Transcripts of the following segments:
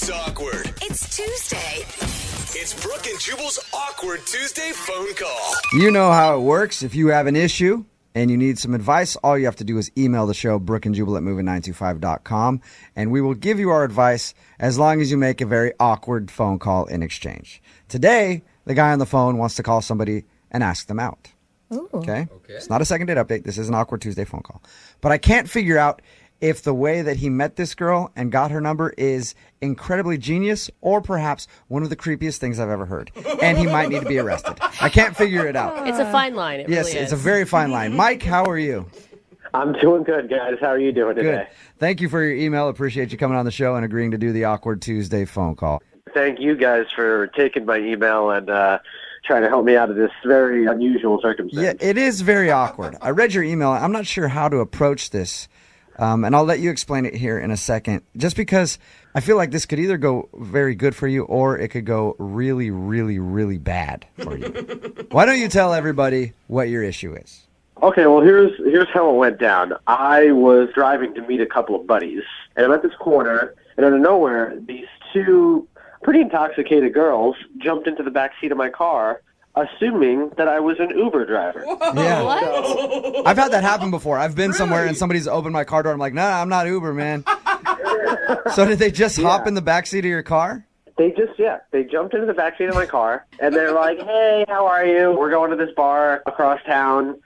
It's awkward. It's Tuesday. It's Brooke and Jubal's Awkward Tuesday phone call. You know how it works. If you have an issue and you need some advice, all you have to do is email the show, brookeandjubal@moving925.com, and we will give you our advice as long as you make a very awkward phone call in exchange. Today, the guy on the phone wants to call somebody and ask them out. Ooh. Okay? It's not a second date update. This is an Awkward Tuesday phone call. But I can't figure out if the way that he met this girl and got her number is incredibly genius or perhaps one of the creepiest things I've ever heard. And he might need to be arrested. I can't figure it out. It's a fine line. It Yes, really it's is. a very fine line. Mike, how are you? I'm doing good, guys. How are you doing today? Good. Thank you for your email. Appreciate you coming on the show and agreeing to do the Awkward Tuesday phone call. Thank you guys for taking my email and trying to help me out of this very unusual circumstance. Yeah, it is very awkward. I read your email. I'm not sure how to approach this. And I'll let you explain it here in a second, just because I feel like this could either go very good for you or it could go really, really, really bad for you. Why don't you tell everybody what your issue is? Okay, well, here's how it went down. I was driving to meet a couple of buddies, and I'm at this corner, and out of nowhere, these two pretty intoxicated girls jumped into the back seat of my car, assuming that I was an Uber driver. Yeah. What? I've had that happen before. I've been somewhere and somebody's opened my car door. I'm like, nah, I'm not Uber, man. So did they just hop in the backseat of your car? They jumped into the backseat of my car, and they're like, hey, how are you? We're going to this bar across town.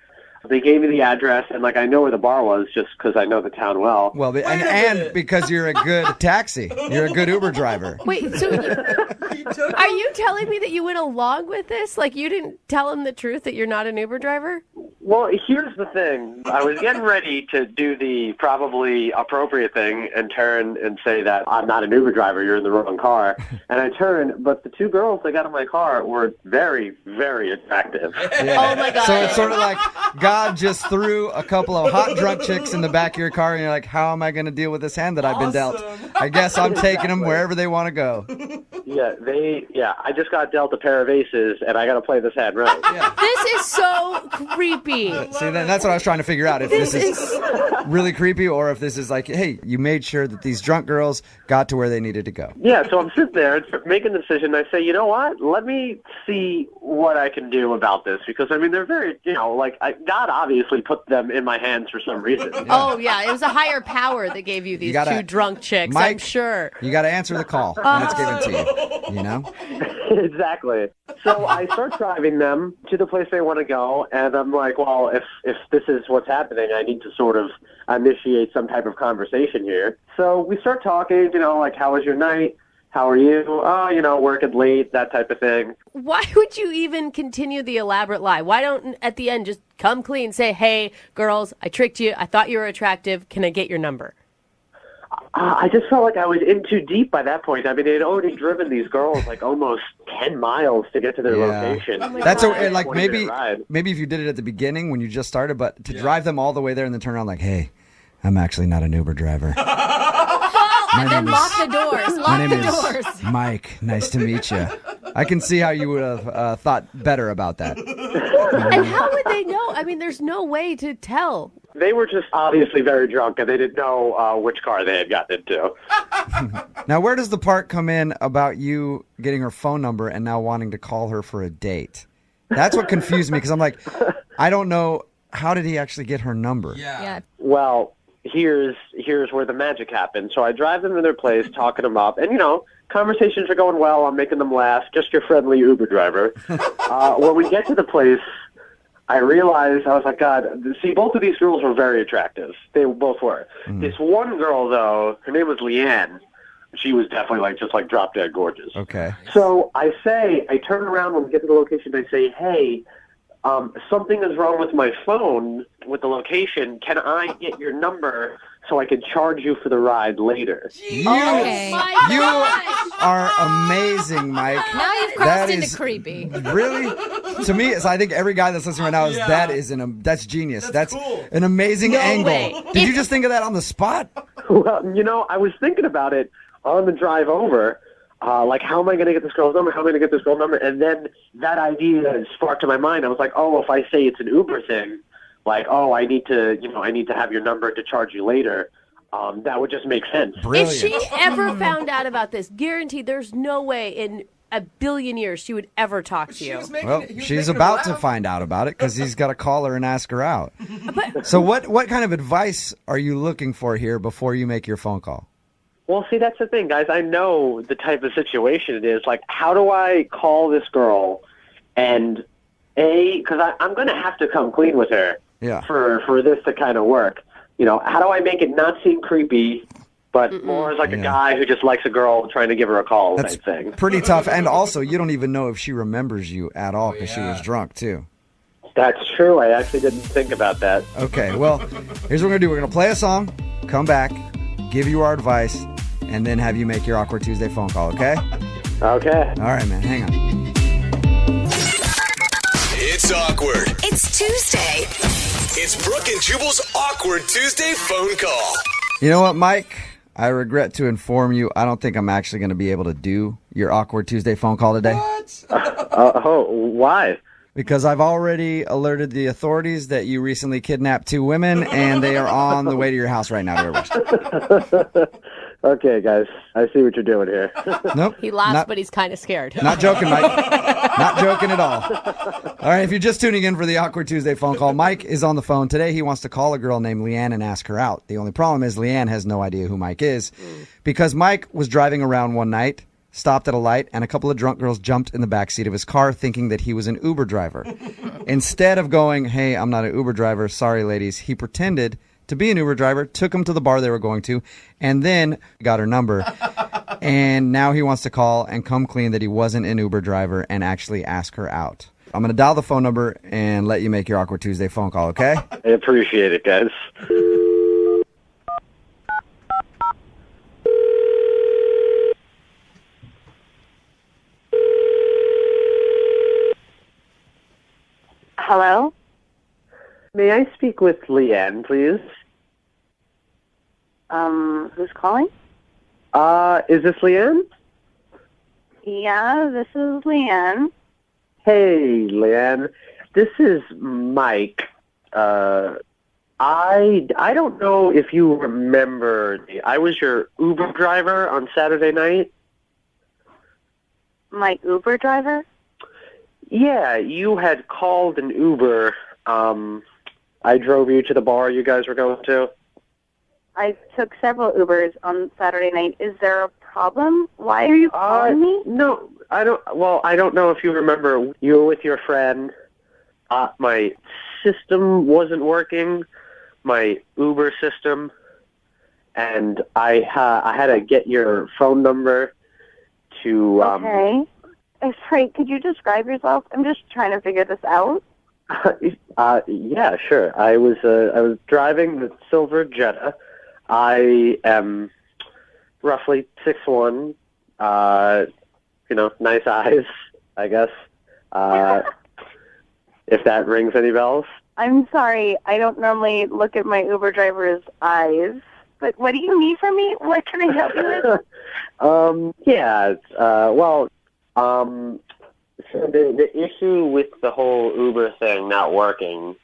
They gave me the address, and, I know where the bar was just because I know the town well. Well, and because you're a good taxi. You're a good Uber driver. Wait, so are you telling me that you went along with this? Like, you didn't tell him the truth that you're not an Uber driver? Well, here's the thing. I was getting ready to do the probably appropriate thing and turn and say that I'm not an Uber driver, you're in the wrong car. And I turned, but the two girls that got in my car were very, very attractive. Yeah. Oh, my God. So it's sort of like God just threw a couple of hot drunk chicks in the back of your car, and you're like, how am I going to deal with this hand that I've been dealt? I guess I'm taking them wherever they want to go. I just got dealt a pair of aces, and I got to play this hand right. This is so creepy. See, that's what I was trying to figure out, if this is really creepy or if this is like, hey, you made sure that these drunk girls got to where they needed to go. Yeah, so I'm sitting there making a decision. I say, you know what? Let me see what I can do about this because, they're very, God obviously put them in my hands for some reason. Oh, yeah. It was a higher power that gave you these two drunk chicks, Mike, I'm sure. You got to answer the call when it's given to you, you know? Exactly. So I start driving them to the place they want to go, and I'm like, well, if this is what's happening, I need to sort of initiate some type of conversation here. So we start talking, how was your night? How are you? Oh, working late, that type of thing. Why would you even continue the elaborate lie? Why don't, at the end, just come clean, say, hey, girls, I tricked you. I thought you were attractive. Can I get your number? I just felt like I was in too deep by that point. They had already driven these girls almost 10 miles to get to their location. That's maybe if you did it at the beginning when you just started, but to drive them all the way there and then turn around like, hey, I'm actually not an Uber driver. And then lock the doors. My name is Mike. Nice to meet you. I can see how you would have thought better about that. And how would they know? There's no way to tell. They were just obviously very drunk, and they didn't know which car they had gotten into. Now, where does the part come in about you getting her phone number and now wanting to call her for a date? That's what confused me, because I'm like, I don't know, how did he actually get her number? Yeah. Well, here's where the magic happens. So I drive them to their place, talking them up, and, conversations are going well. I'm making them laugh, just your friendly Uber driver. When we get to the place, I realized, I was like, God, see, both of these girls were very attractive. They both were. This one girl, though, her name was Leanne. She was definitely just drop dead gorgeous. Okay. So I turn around when we get to the location, I say, hey, something is wrong with my phone with the location. Can I get your number so I can charge you for the ride later? You are amazing, Mike. Now you've crossed into creepy. Really? To me, I think every guy that's listening right now that's genius. That's cool. An amazing angle. Way. Did you just think of that on the spot? Well, I was thinking about it on the drive over. How am I going to get this girl's number? How am I going to get this girl's number? And then that idea sparked in my mind. I was like, if I say it's an Uber thing, I need to have your number to charge you later. that would just make sense. Brilliant. If she ever found out about this, guaranteed there's no way in a billion years she would ever talk to you. Well, she's about to find out about it because he's got to call her and ask her out. So what kind of advice are you looking for here before you make your phone call? Well, see, that's the thing, guys. I know the type of situation it is. Like, how do I call this girl and, because I'm going to have to come clean with her for this to kind of work. You know, how do I make it not seem creepy, but more as like a guy who just likes a girl trying to give her a call type thing? Pretty tough. And also, you don't even know if she remembers you at all because she was drunk, too. That's true. I actually didn't think about that. Okay, well, here's what we're going to do. We're going to play a song, come back, give you our advice, and then have you make your Awkward Tuesday phone call, okay? Okay. All right, man. Hang on. It's awkward. It's Tuesday. It's Brooke and Jubal's Awkward Tuesday phone call. You know what, Mike? I regret to inform you, I don't think I'm actually going to be able to do your Awkward Tuesday phone call today. Why? Because I've already alerted the authorities that you recently kidnapped 2 women, and they are on the way to your house right now to arrest. Okay, guys. I see what you're doing here. Nope. He laughs, but he's kind of scared. Not joking, Mike. Not joking at all. All right, if you're just tuning in for the Awkward Tuesday phone call, Mike is on the phone. Today, he wants to call a girl named Leanne and ask her out. The only problem is Leanne has no idea who Mike is because Mike was driving around one night, stopped at a light, and a couple of drunk girls jumped in the backseat of his car thinking that he was an Uber driver. Instead of going, hey, I'm not an Uber driver, sorry, ladies, he pretended to be an Uber driver, took him to the bar they were going to, and then got her number. And now he wants to call and come clean that he wasn't an Uber driver and actually ask her out. I'm going to dial the phone number and let you make your Awkward Tuesday phone call, okay? I appreciate it, guys. Hello? May I speak with Leanne, please? Who's calling? Is this Leanne? Yeah, this is Leanne. Hey, Leanne. This is Mike. I don't know if you remember. I was your Uber driver on Saturday night. My Uber driver? Yeah, you had called an Uber. I drove you to the bar you guys were going to. I took several Ubers on Saturday night. Is there a problem? Why are you calling me? No, I don't. Well, I don't know if you remember. You were with your friend. My system wasn't working, my Uber system, and I had to get your phone number to. Okay. Sorry, could you describe yourself? I'm just trying to figure this out. Yeah, sure. I was driving the silver Jetta. I am roughly 6'1", nice eyes, I guess, if that rings any bells. I'm sorry, I don't normally look at my Uber driver's eyes, but what do you need from me? What can I help you with? So the issue with the whole Uber thing not working,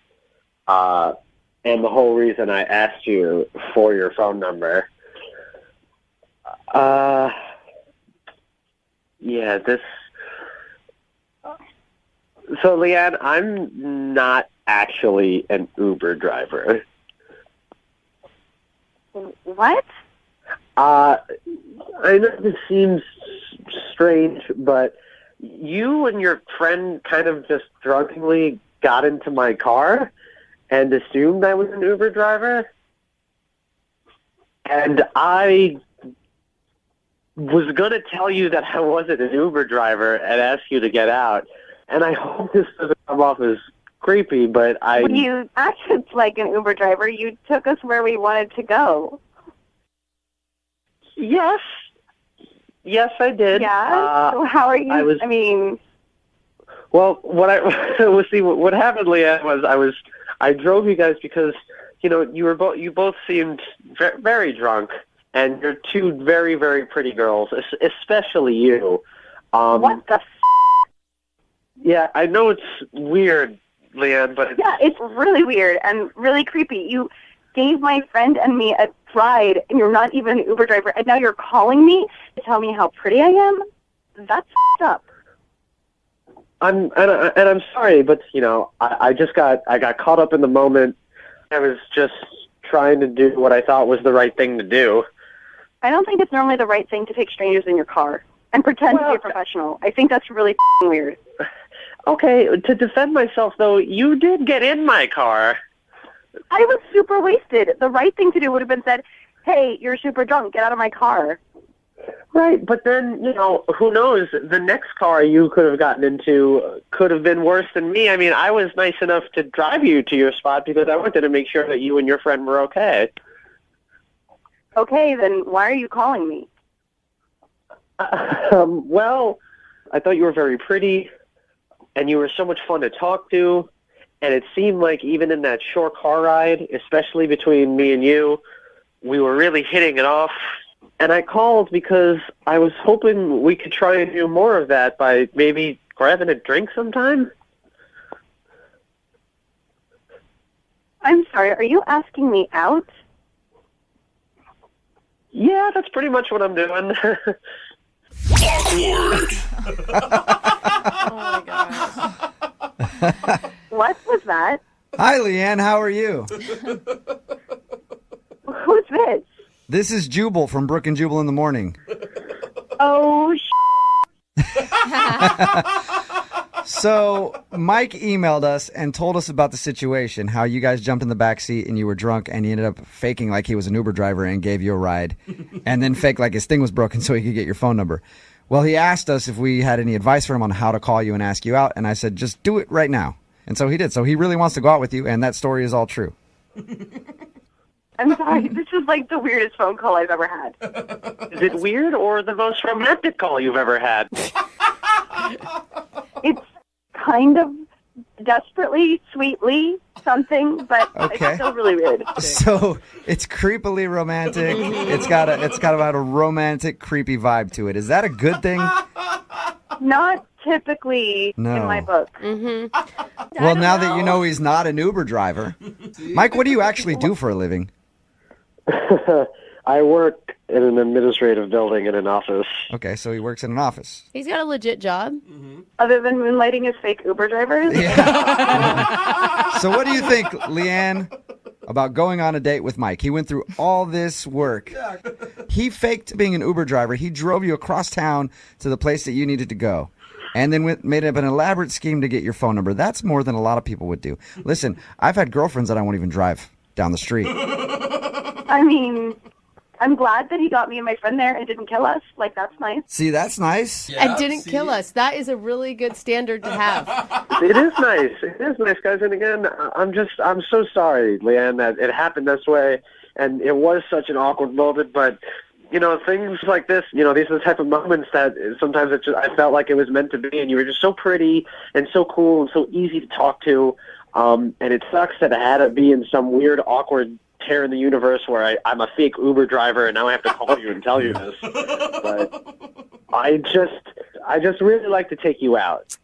and the whole reason I asked you for your phone number, So, Leanne, I'm not actually an Uber driver. What? I know this seems strange, but you and your friend kind of just drunkenly got into my car and assumed I was an Uber driver. And I was going to tell you that I wasn't an Uber driver and ask you to get out. And I hope this doesn't come off as creepy, but You acted like an Uber driver. You took us where we wanted to go. Yes. Yes, I did. Yeah? So how are you? Well, what happened, Leanne, was I drove you guys because, you both seemed very drunk, and you're two very, very pretty girls, especially you. What the Yeah, I know it's weird, Leanne, but Yeah, it's really weird and really creepy. gave my friend and me a ride, and you're not even an Uber driver, and now you're calling me to tell me how pretty I am? That's up. I'm sorry, but I got caught up in the moment. I was just trying to do what I thought was the right thing to do. I don't think it's normally the right thing to take strangers in your car and pretend to be a professional. I think that's really weird. Okay, to defend myself, though, you did get in my car. I was super wasted. The right thing to do would have been said, hey, you're super drunk, get out of my car. Right, but then, who knows, the next car you could have gotten into could have been worse than me. I mean, I was nice enough to drive you to your spot because I wanted to make sure that you and your friend were okay. Okay, then why are you calling me? Well, I thought you were very pretty, and you were so much fun to talk to, and it seemed like even in that short car ride, especially between me and you, we were really hitting it off. And I called because I was hoping we could try and do more of that by maybe grabbing a drink sometime. I'm sorry, are you asking me out? Yeah, that's pretty much what I'm doing. Awkward. Oh my gosh. What was that? Hi, Leanne. How are you? Who's this? This is Jubal from Brook and Jubal in the Morning. Oh, So Mike emailed us and told us about the situation, how you guys jumped in the back seat and you were drunk and he ended up faking like he was an Uber driver and gave you a ride and then faked like his thing was broken so he could get your phone number. Well, he asked us if we had any advice for him on how to call you and ask you out, and I said, just do it right now. And so he did. So he really wants to go out with you, and that story is all true. I'm sorry. This is like the weirdest phone call I've ever had. Is it weird or the most romantic call you've ever had? It's kind of desperately, sweetly something, but Okay. it's still really weird. So it's creepily romantic. It's got about a romantic, creepy vibe to it. Is that a good thing? Not typically No. in my book. Well, now that you know he's not an Uber driver. Mike, what do you actually do for a living? I work in an administrative building in an office. Okay, so he works in an office. He's got a legit job. Other than moonlighting as fake Uber drivers. So what do you think, Leanne, about going on a date with Mike? He went through all this work. He faked being an Uber driver. He drove you across town to the place that you needed to go. And then made up an elaborate scheme to get your phone number. That's more than a lot of people would do. Listen, I've had girlfriends that I won't even drive down the street. I mean, I'm glad that he got me and my friend there and didn't kill us. Like, that's nice. See, that's nice. And didn't kill us. That is a really good standard to have. It is nice. It is nice, guys. And again, I'm so sorry, Leanne, that it happened this way. And it was such an awkward moment. But, things like this, these are the type of moments that sometimes I felt like it was meant to be. And you were just so pretty and so cool and so easy to talk to. And it sucks that it had to be in some weird, awkward tear in the universe where I'm a fake Uber driver and now I have to call you and tell you this. But I just really like to take you out.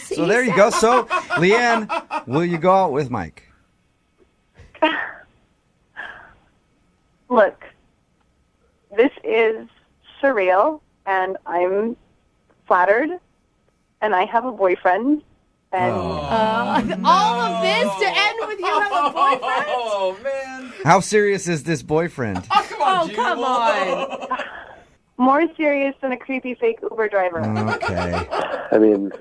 So there you go. So, Leanne, will you go out with Mike? Look, this is surreal, and I'm flattered, and I have a boyfriend. And All of this to end with you have a boyfriend? Oh, man. How serious is this boyfriend? Oh, come on. more serious than a creepy fake Uber driver. Okay. I mean,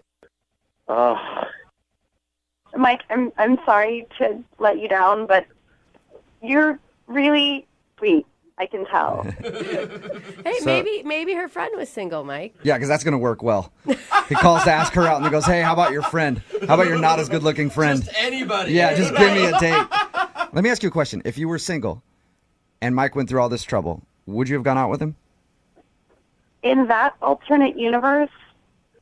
Mike, I'm sorry to let you down, but you're really sweet. I can tell. Hey, So- maybe her friend was single, Mike. Yeah, because that's going to work well. He calls to ask her out and he goes, hey, how about your friend? How about your not as good looking friend? Just anybody. Yeah, just give me a date. Let me ask you a question. If you were single and Mike went through all this trouble, would you have gone out with him? In that alternate universe,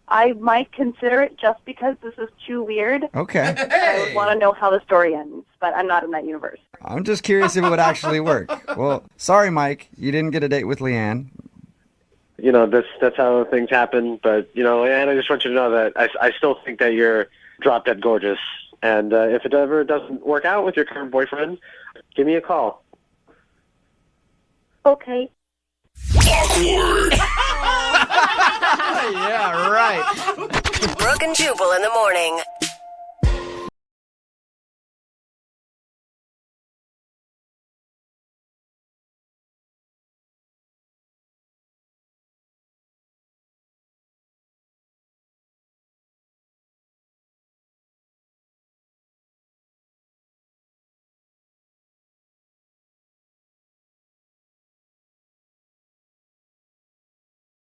I might consider it just because this is too weird. Okay. I would want to know how the story ends, but I'm not in that universe. I'm just curious if it would actually work. Well, sorry, Mike. You didn't get a date with Leanne. That's how things happen. But, Leanne, I just want you to know that I still think that you're drop dead gorgeous. And if it ever doesn't work out with your current boyfriend, give me a call. Okay. Awkward. Yeah, right. Brooke and Jubal in the morning.